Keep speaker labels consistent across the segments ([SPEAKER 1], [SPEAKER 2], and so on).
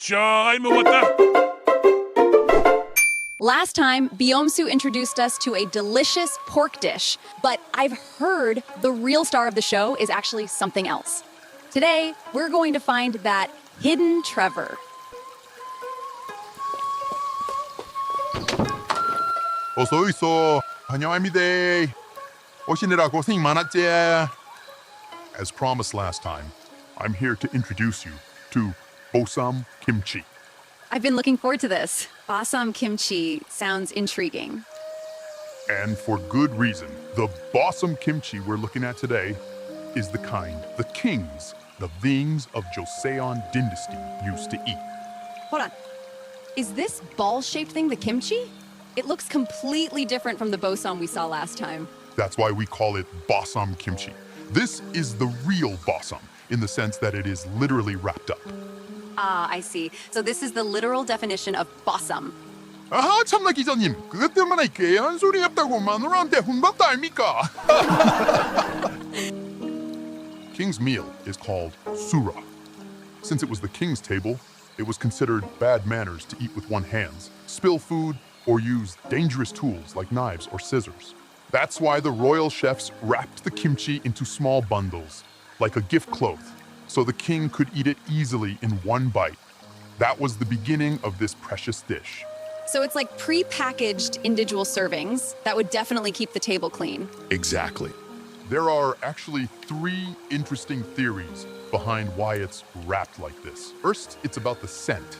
[SPEAKER 1] 잘 먹었다.
[SPEAKER 2] Last time, Byom-soo introduced us to a delicious pork dish, but I've heard the real star of the show is actually something else. Today, we're going to find that hidden Trevor.
[SPEAKER 3] 어서 있어. 환영합니다. 오시느라 고생 많았지. As promised last time, I'm here to introduce you to Bossam Kimchi.
[SPEAKER 2] I've been looking forward to this. Bossam kimchi sounds intriguing.
[SPEAKER 3] And for good reason. The Bossam Kimchi we're looking at today is the kind the kings, the Vings of Joseon dynasty used to eat.
[SPEAKER 2] Hold on. Is this ball-shaped thing the kimchi? It looks completely different from the bossam we saw last time.
[SPEAKER 3] That's why we call it Bossam Kimchi. This is the real Bossam, in the sense that it is literally wrapped up.
[SPEAKER 2] Ah, I see. So this is the literal definition of bossam.
[SPEAKER 3] 아하, 참나 기자님. 그것 때문에 괴한 소리 했다고 마누라한테 혼났다 아닙니까? King's meal is called sura. Since it was the king's table, it was considered bad manners to eat with one's hands, spill food, or use dangerous tools like knives or scissors. That's why the royal chefs wrapped the kimchi into small bundles, like a gift cloth, so the king could eat it easily in one bite. That was the beginning of this precious dish.
[SPEAKER 2] So it's like pre-packaged individual servings that would definitely keep the table clean.
[SPEAKER 3] Exactly. There are actually 3 interesting theories behind why it's wrapped like this. First, it's about the scent.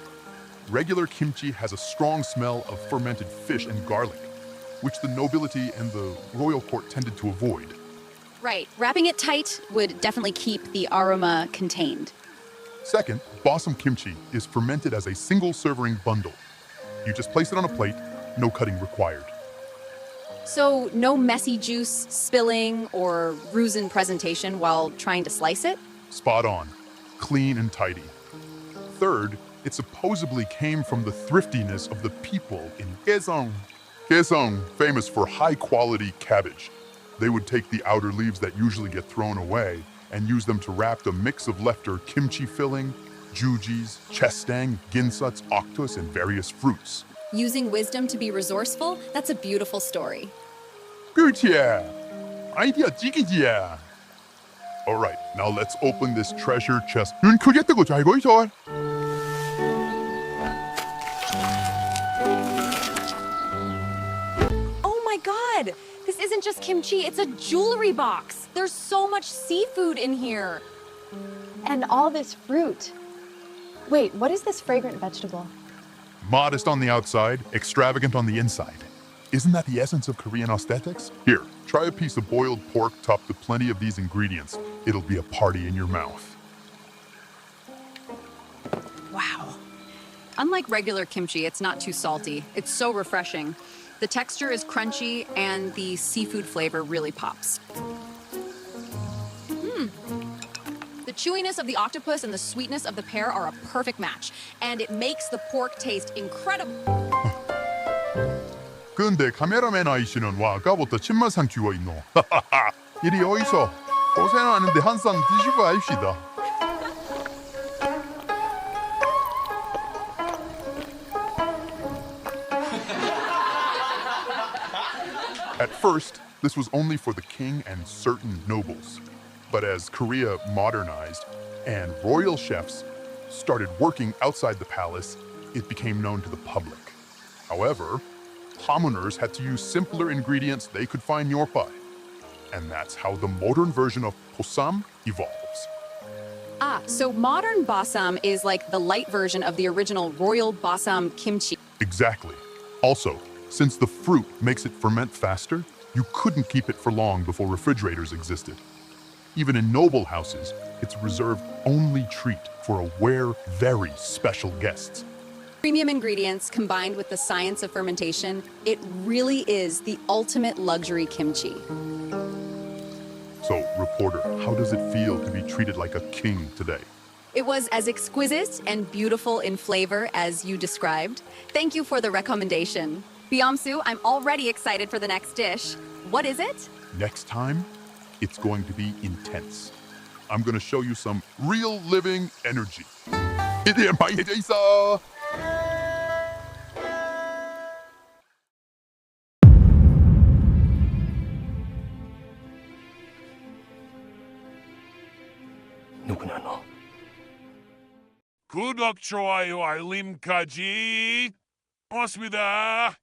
[SPEAKER 3] Regular kimchi has a strong smell of fermented fish and garlic, which the nobility and the royal court tended to avoid.
[SPEAKER 2] Right. Wrapping it tight would definitely keep the aroma contained.
[SPEAKER 3] Second, Bossam kimchi is fermented as a single serving bundle. You just place it on a plate, no cutting required.
[SPEAKER 2] So no messy juice spilling or rusin presentation while trying to slice it?
[SPEAKER 3] Spot on, clean and tidy. Third, it supposedly came from the thriftiness of the people in Kaesong. Kaesong, famous for high-quality cabbage. They would take the outer leaves that usually get thrown away and use them to wrap the mix of leftover kimchi filling, jujis, chestang, ginsuts, octus, and various fruits.
[SPEAKER 2] Using wisdom to be resourceful? That's a beautiful story.
[SPEAKER 3] Good, idea 찌기지야. All right, now let's open this treasure chest. 눈 크게 뜨고 잘 보이죠?
[SPEAKER 2] Oh my god! This isn't just kimchi, it's a jewelry box. There's so much seafood in here.
[SPEAKER 4] And all this fruit. Wait, what is this fragrant vegetable?
[SPEAKER 3] Modest on the outside, extravagant on the inside. Isn't that the essence of Korean aesthetics? Here, try a piece of boiled pork topped with plenty of these ingredients. It'll be a party in your mouth.
[SPEAKER 2] Wow. Unlike regular kimchi, it's not too salty. It's so refreshing. The texture is crunchy and the seafood flavor really pops. The chewiness of the octopus and the sweetness of the pear are a perfect match, and it makes the pork taste incredible.
[SPEAKER 3] 근데 카메라맨 아이씨는 와 아까부터 침맛상 쥐고 있노. 이리 어이소. 고생하는데 한 쌈 드시고 갑시다. At first, this was only for the king and certain nobles. But as Korea modernized and royal chefs started working outside the palace, it became known to the public. However, commoners had to use simpler ingredients they could find nearby. And that's how the modern version of bossam evolves.
[SPEAKER 2] Ah, so modern bossam is like the light version of the original royal bossam kimchi.
[SPEAKER 3] Exactly. Also, since the fruit makes it ferment faster, you couldn't keep it for long before refrigerators existed. Even in noble houses, it's a reserved only treat for aware, very special guests.
[SPEAKER 2] Premium ingredients combined with the science of fermentation, it really is the ultimate luxury kimchi.
[SPEAKER 3] So, reporter, how does it feel to be treated like a king today?
[SPEAKER 2] It was as exquisite and beautiful in flavor as you described. Thank you for the recommendation. Byom-soo, I'm already excited for the next dish. What is it?
[SPEAKER 3] Next time, it's going to be intense. I'm going to show you some real living energy. 미디어 방해져 있어.
[SPEAKER 1] 누구냐 너?
[SPEAKER 5] 구독, 좋아요, 알림까지 고맙습니다.